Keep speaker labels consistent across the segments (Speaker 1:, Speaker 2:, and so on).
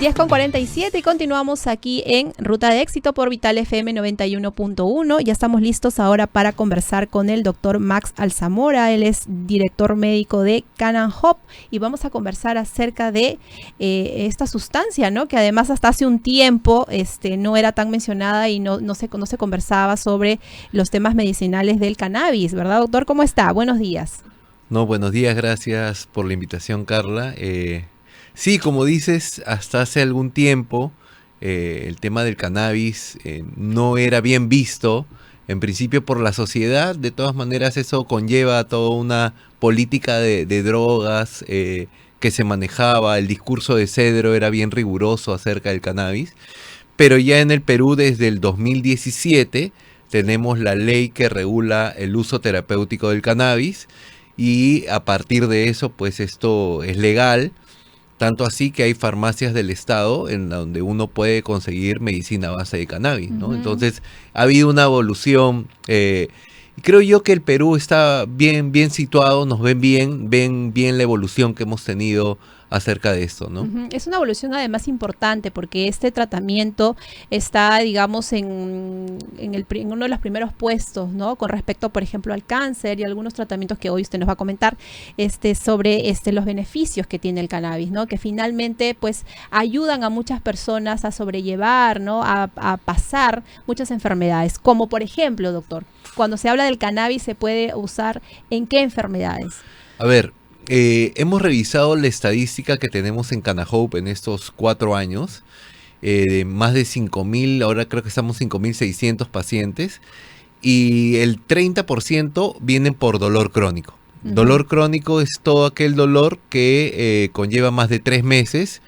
Speaker 1: 10:47 y continuamos aquí en Ruta de Éxito por Vital FM 91.1. Ya estamos listos ahora para conversar con el doctor Max Alzamora. Él es director médico de Canaan Hope y vamos a conversar acerca de esta sustancia, ¿no? Que además hasta hace un tiempo no era tan mencionada y no se conversaba sobre los temas medicinales del cannabis, ¿verdad, doctor? ¿Cómo está? Buenos días.
Speaker 2: No, buenos días, gracias por la invitación, Carla. Sí, como dices, hasta hace algún tiempo el tema del cannabis no era bien visto, en principio por la sociedad. De todas maneras, eso conlleva toda una política de drogas que se manejaba. El discurso de Cedro era bien riguroso acerca del cannabis, pero ya en el Perú desde el 2017 tenemos la ley que regula el uso terapéutico del cannabis y a partir de eso, pues esto es legal. Tanto así que hay farmacias del estado en donde uno puede conseguir medicina a base de cannabis, ¿no? Uh-huh. Entonces ha habido una evolución. Y creo yo que el Perú está bien situado, nos ven bien la evolución que hemos tenido acerca de esto, ¿no?
Speaker 1: Uh-huh. Es una evolución además importante porque este tratamiento está, digamos, en uno de los primeros puestos, ¿no? Con respecto, por ejemplo, al cáncer y algunos tratamientos que hoy usted nos va a comentar sobre los beneficios que tiene el cannabis, ¿no? Que finalmente, pues, ayudan a muchas personas a sobrellevar, ¿no? A pasar muchas enfermedades, como por ejemplo, doctor, cuando se habla del cannabis, ¿se puede usar en qué enfermedades?
Speaker 2: A ver, hemos revisado la estadística que tenemos en Canaan Hope en estos 4 años, de más de 5.000, ahora creo que estamos 5.600 pacientes, y el 30% vienen por dolor crónico. Uh-huh. Dolor crónico es todo aquel dolor que conlleva más de 3 meses.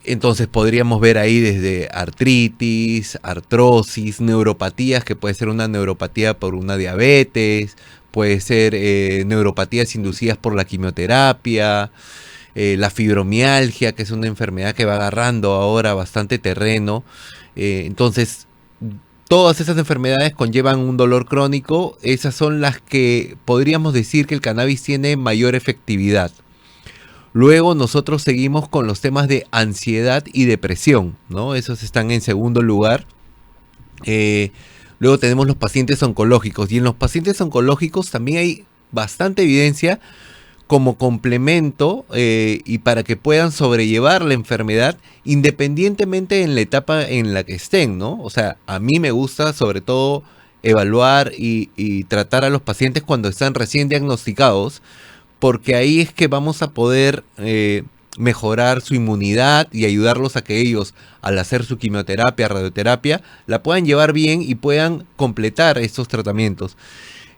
Speaker 2: Entonces podríamos ver ahí desde artritis, artrosis, neuropatías, que puede ser una neuropatía por una diabetes, puede ser neuropatías inducidas por la quimioterapia, la fibromialgia, que es una enfermedad que va agarrando ahora bastante terreno. Entonces, todas esas enfermedades conllevan un dolor crónico. Esas son las que podríamos decir que el cannabis tiene mayor efectividad. Luego nosotros seguimos con los temas de ansiedad y depresión, ¿no? Esos están en segundo lugar. Luego tenemos los pacientes oncológicos, y en los pacientes oncológicos también hay bastante evidencia como complemento y para que puedan sobrellevar la enfermedad independientemente en la etapa en la que estén, ¿no? O sea, a mí me gusta sobre todo evaluar y tratar a los pacientes cuando están recién diagnosticados, porque ahí es que vamos a poder mejorar su inmunidad y ayudarlos a que ellos, al hacer su quimioterapia, radioterapia, la puedan llevar bien y puedan completar estos tratamientos.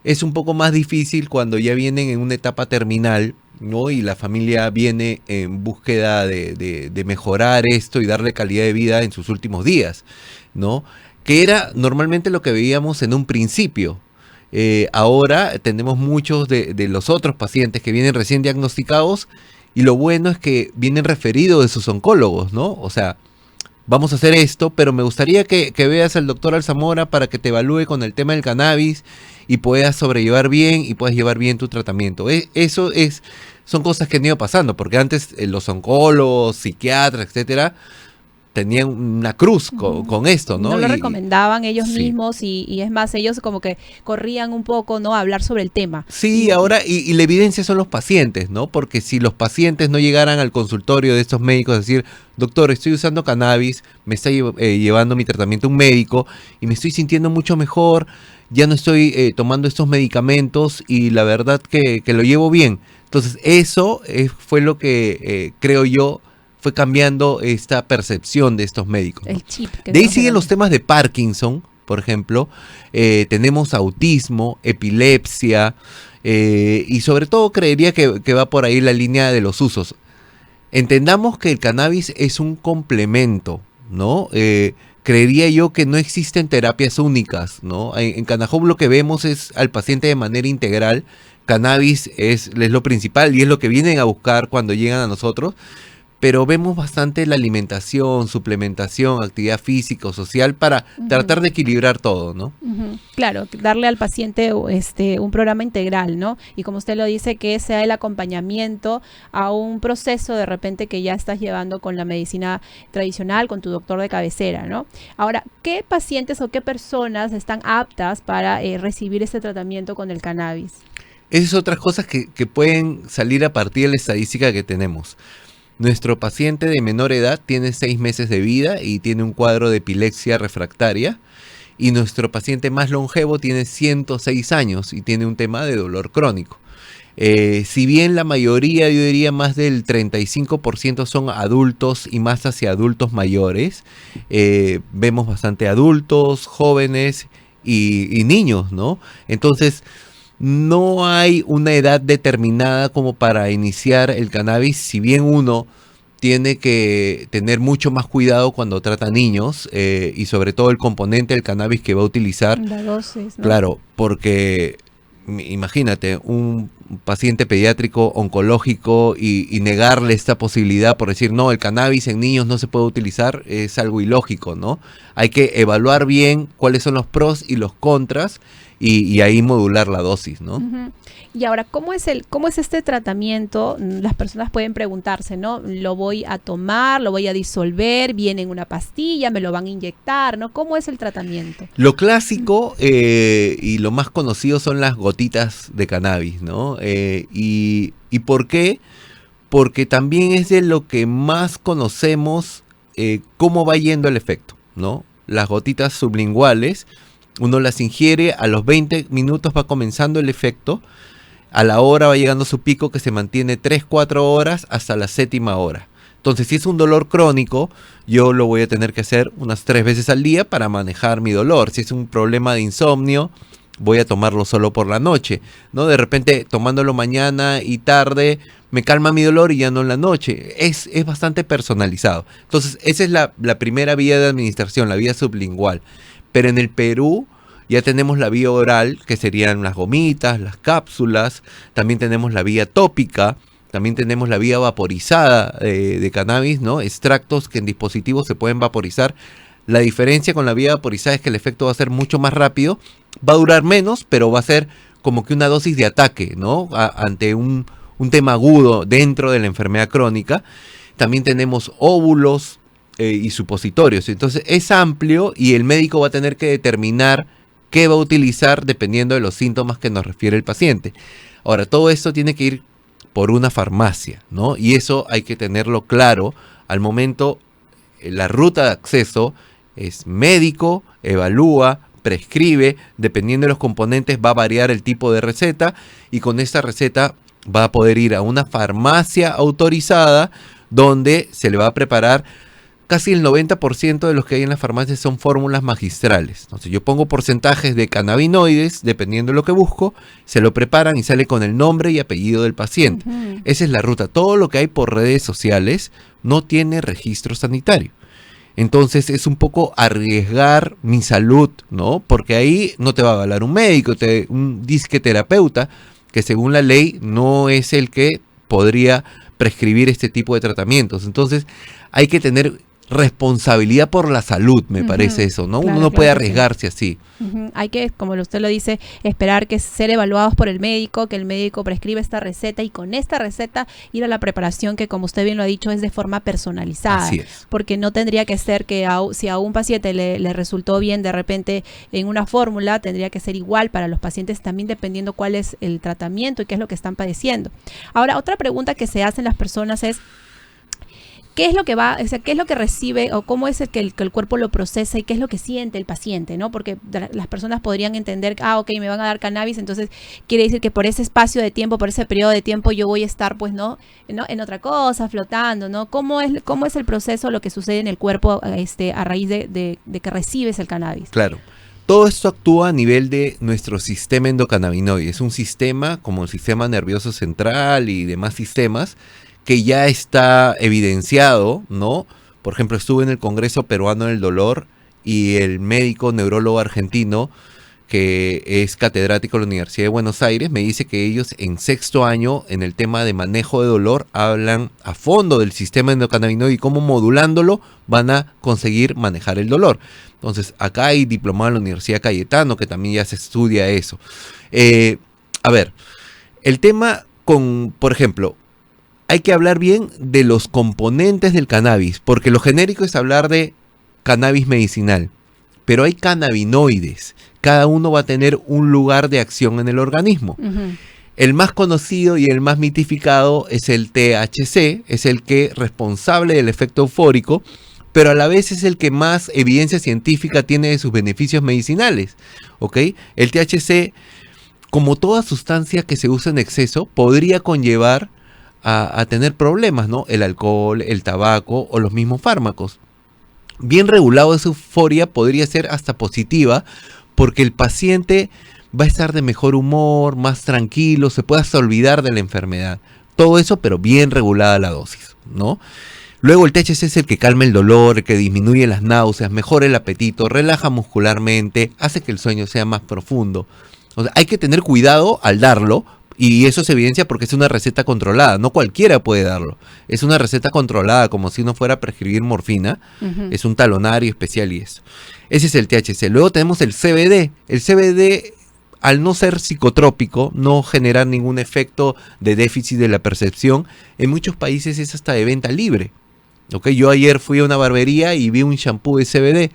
Speaker 2: Es un poco más difícil cuando ya vienen en una etapa terminal, ¿no? Y la familia viene en búsqueda de mejorar esto y darle calidad de vida en sus últimos días, ¿no? Que era normalmente lo que veíamos en un principio. Ahora tenemos muchos de los otros pacientes que vienen recién diagnosticados, y lo bueno es que vienen referidos de sus oncólogos, ¿no? O sea, vamos a hacer esto, pero me gustaría que veas al doctor Alzamora para que te evalúe con el tema del cannabis y puedas sobrellevar bien y puedas llevar bien tu tratamiento. Son cosas que han ido pasando, porque antes los oncólogos, psiquiatras, etcétera, tenían una cruz con esto, ¿no?
Speaker 1: No lo recomendaban ellos mismos y es más, ellos como que corrían un poco, ¿no? A hablar sobre el tema.
Speaker 2: Sí, ahora, y la evidencia son los pacientes, ¿no? Porque si los pacientes no llegaran al consultorio de estos médicos a decir, doctor, estoy usando cannabis, me está llevando mi tratamiento un médico y me estoy sintiendo mucho mejor, ya no estoy tomando estos medicamentos y la verdad que lo llevo bien. Entonces, eso fue lo que creo yo fue cambiando esta percepción de estos médicos, ¿no?
Speaker 1: El chip.
Speaker 2: De ahí siguen los temas de Parkinson, por ejemplo. Tenemos autismo, epilepsia, y sobre todo creería que va por ahí la línea de los usos. Entendamos que el cannabis es un complemento, ¿no? Creería yo que no existen terapias únicas, ¿no? En Canaan Hope lo que vemos es al paciente de manera integral. Cannabis es lo principal y es lo que vienen a buscar cuando llegan a nosotros. pero vemos bastante la alimentación, suplementación, actividad física o social para tratar de equilibrar todo, ¿no?
Speaker 1: Claro, darle al paciente un programa integral, ¿no? Y como usted lo dice, que sea el acompañamiento a un proceso de repente que ya estás llevando con la medicina tradicional, con tu doctor de cabecera, ¿no? Ahora, ¿qué pacientes o qué personas están aptas para recibir este tratamiento con el cannabis?
Speaker 2: Esas son otras cosas que pueden salir a partir de la estadística que tenemos. Nuestro paciente de menor edad tiene 6 meses de vida y tiene un cuadro de epilepsia refractaria. Y nuestro paciente más longevo tiene 106 años y tiene un tema de dolor crónico. Si bien la mayoría, yo diría más del 35% son adultos y más hacia adultos mayores, vemos bastante adultos, jóvenes y niños, ¿no? Entonces, no hay una edad determinada como para iniciar el cannabis, si bien uno tiene que tener mucho más cuidado cuando trata niños y sobre todo el componente del cannabis que va a utilizar.
Speaker 1: La dosis, ¿no?
Speaker 2: Claro, porque imagínate, un paciente pediátrico oncológico y negarle esta posibilidad por decir, no, el cannabis en niños no se puede utilizar, es algo ilógico, ¿no? Hay que evaluar bien cuáles son los pros y los contras y ahí modular la dosis, ¿no?
Speaker 1: Y ahora, ¿cómo es este tratamiento? Las personas pueden preguntarse, ¿no? ¿Lo voy a tomar? ¿Lo voy a disolver? ¿Viene en una pastilla? ¿Me lo van a inyectar? ¿No? ¿Cómo es el tratamiento?
Speaker 2: Lo clásico y lo más conocido son las gotitas de cannabis, ¿no? ¿Y por qué? Porque también es de lo que más conocemos cómo va yendo el efecto, ¿no? Las gotitas sublinguales, uno las ingiere, a los 20 minutos va comenzando el efecto, a la hora va llegando su pico que se mantiene 3-4 horas hasta la 7ª hora. Entonces, si es un dolor crónico, yo lo voy a tener que hacer unas 3 veces al día para manejar mi dolor. Si es un problema de insomnio, voy a tomarlo solo por la noche, ¿no? De repente, tomándolo mañana y tarde, me calma mi dolor y ya no en la noche. Es bastante personalizado. Entonces, esa es la primera vía de administración, la vía sublingual. Pero en el Perú ya tenemos la vía oral, que serían las gomitas, las cápsulas. También tenemos la vía tópica. También tenemos la vía vaporizada de cannabis, ¿no? Extractos que en dispositivos se pueden vaporizar. La diferencia con la vía vaporizada es que el efecto va a ser mucho más rápido. Va a durar menos, pero va a ser como que una dosis de ataque, ¿no? Ante un tema agudo dentro de la enfermedad crónica. También tenemos óvulos y supositorios. Entonces es amplio y el médico va a tener que determinar qué va a utilizar dependiendo de los síntomas que nos refiere el paciente. Ahora, todo esto tiene que ir por una farmacia, ¿no? Y eso hay que tenerlo claro. Al momento, la ruta de acceso es médico, evalúa, prescribe, dependiendo de los componentes va a variar el tipo de receta y con esta receta va a poder ir a una farmacia autorizada donde se le va a preparar. Casi el 90% de los que hay en las farmacias son fórmulas magistrales. Entonces yo pongo porcentajes de cannabinoides, dependiendo de lo que busco, se lo preparan y sale con el nombre y apellido del paciente. Esa es la ruta. Todo lo que hay por redes sociales no tiene registro sanitario. Entonces es un poco arriesgar mi salud, ¿no? Porque ahí no te va a avalar un médico, un disque terapeuta, que según la ley no es el que podría prescribir este tipo de tratamientos. Entonces hay que tener responsabilidad por la salud, me parece eso, ¿no?
Speaker 1: Claro,
Speaker 2: Uno no puede
Speaker 1: claro que sí.
Speaker 2: arriesgarse así.
Speaker 1: Hay que, como usted lo dice, esperar que ser evaluados por el médico, que el médico prescriba esta receta y con esta receta ir a la preparación que, como usted bien lo ha dicho, es de forma personalizada.
Speaker 2: Así es.
Speaker 1: Porque no tendría que ser que si a un paciente le resultó bien de repente en una fórmula, tendría que ser igual para los pacientes también dependiendo cuál es el tratamiento y qué es lo que están padeciendo. Ahora, otra pregunta que se hacen las personas es, ¿qué es lo que qué es lo que recibe o cómo es que el cuerpo lo procesa y qué es lo que siente el paciente, ¿no? Porque las personas podrían entender, ok, me van a dar cannabis, entonces quiere decir que por ese espacio de tiempo, por ese periodo de tiempo yo voy a estar, pues, ¿no? En otra cosa, flotando, ¿no? ¿Cómo es el proceso, lo que sucede en el cuerpo a raíz de que recibes el cannabis?
Speaker 2: Claro. Todo esto actúa a nivel de nuestro sistema endocannabinoide. Es un sistema como el sistema nervioso central y demás sistemas que ya está evidenciado, ¿no? Por ejemplo, estuve en el Congreso Peruano del Dolor y el médico neurólogo argentino que es catedrático de la Universidad de Buenos Aires, me dice que ellos en 6º año, en el tema de manejo de dolor, hablan a fondo del sistema endocannabinoide y cómo modulándolo van a conseguir manejar el dolor. Entonces, acá hay diplomado en la Universidad Cayetano, que también ya se estudia eso. A ver, el tema por ejemplo, hay que hablar bien de los componentes del cannabis, porque lo genérico es hablar de cannabis medicinal, pero hay cannabinoides. Cada uno va a tener un lugar de acción en el organismo. El más conocido y el más mitificado es el THC, es el que es responsable del efecto eufórico, pero a la vez es el que más evidencia científica tiene de sus beneficios medicinales, ¿ok? El THC, como toda sustancia que se usa en exceso, podría conllevar a tener problemas, ¿no? El alcohol, el tabaco o los mismos fármacos. Bien regulado, esa euforia podría ser hasta positiva, porque el paciente va a estar de mejor humor, más tranquilo, se puede hasta olvidar de la enfermedad. Todo eso, pero bien regulada la dosis, ¿no? Luego el THC es el que calma el dolor, el que disminuye las náuseas, mejora el apetito, relaja muscularmente, hace que el sueño sea más profundo. O sea, hay que tener cuidado al darlo, y eso se evidencia porque es una receta controlada. No cualquiera puede darlo. Es una receta controlada, como si uno fuera a prescribir morfina. Es un talonario especial y eso. Ese es el THC. Luego tenemos el CBD. El CBD, al no ser psicotrópico, no generar ningún efecto de déficit de la percepción, en muchos países es hasta de venta libre. ¿Okay? Yo ayer fui a una barbería y vi un shampoo de CBD,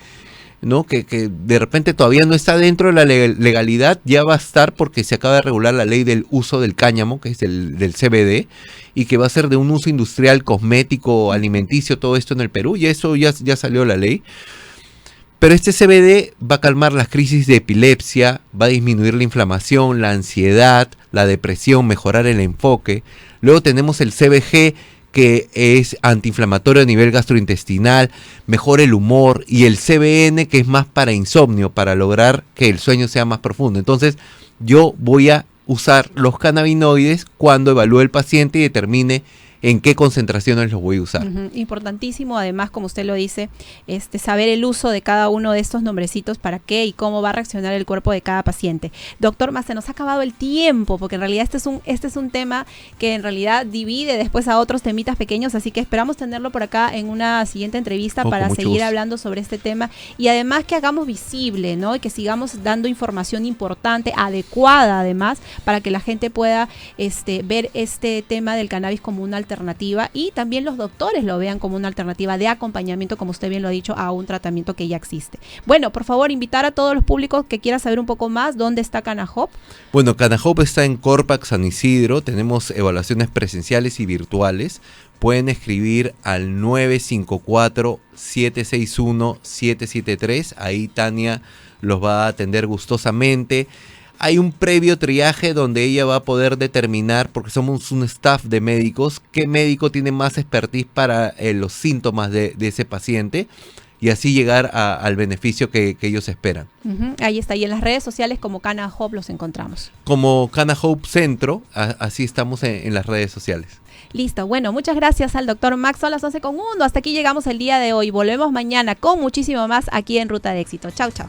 Speaker 2: ¿no? Que de repente todavía no está dentro de la legalidad, ya va a estar porque se acaba de regular la ley del uso del cáñamo, que es del CBD, y que va a ser de un uso industrial, cosmético, alimenticio, todo esto en el Perú, y eso ya salió la ley. Pero este CBD va a calmar las crisis de epilepsia, va a disminuir la inflamación, la ansiedad, la depresión, mejorar el enfoque. Luego tenemos el CBG, que es antiinflamatorio a nivel gastrointestinal, mejora el humor, y el CBN, que es más para insomnio, para lograr que el sueño sea más profundo. Entonces, yo voy a usar los cannabinoides cuando evalúe el paciente y determine en qué concentraciones los voy a usar.
Speaker 1: Importantísimo, además, como usted lo dice, saber el uso de cada uno de estos nombrecitos, para qué y cómo va a reaccionar el cuerpo de cada paciente. Doctor, más se nos ha acabado el tiempo, porque en realidad este es un tema que en realidad divide después a otros temitas pequeños, así que esperamos tenerlo por acá en una siguiente entrevista para seguir hablando sobre este tema, y además que hagamos visible, ¿no? Y que sigamos dando información importante, adecuada además, para que la gente pueda ver este tema del cannabis como una alternativa, y también los doctores lo vean como una alternativa de acompañamiento, como usted bien lo ha dicho, a un tratamiento que ya existe. Bueno, por favor, invitar a todos los públicos que quieran saber un poco más dónde está Cannahop.
Speaker 2: Bueno, Cannahop está en Corpac San Isidro, tenemos evaluaciones presenciales y virtuales. Pueden escribir al 954-761-773, ahí Tania los va a atender gustosamente. Hay un previo triaje donde ella va a poder determinar, porque somos un staff de médicos, qué médico tiene más expertise para los síntomas de ese paciente, y así llegar al beneficio que ellos esperan.
Speaker 1: Ahí está, y en las redes sociales como Cannahop los encontramos.
Speaker 2: Como Cannahop Centro, así estamos en las redes sociales.
Speaker 1: Listo, bueno, muchas gracias al doctor Max. Son las 11:01, hasta aquí llegamos el día de hoy. Volvemos mañana con muchísimo más aquí en Ruta de Éxito. Chau, chau.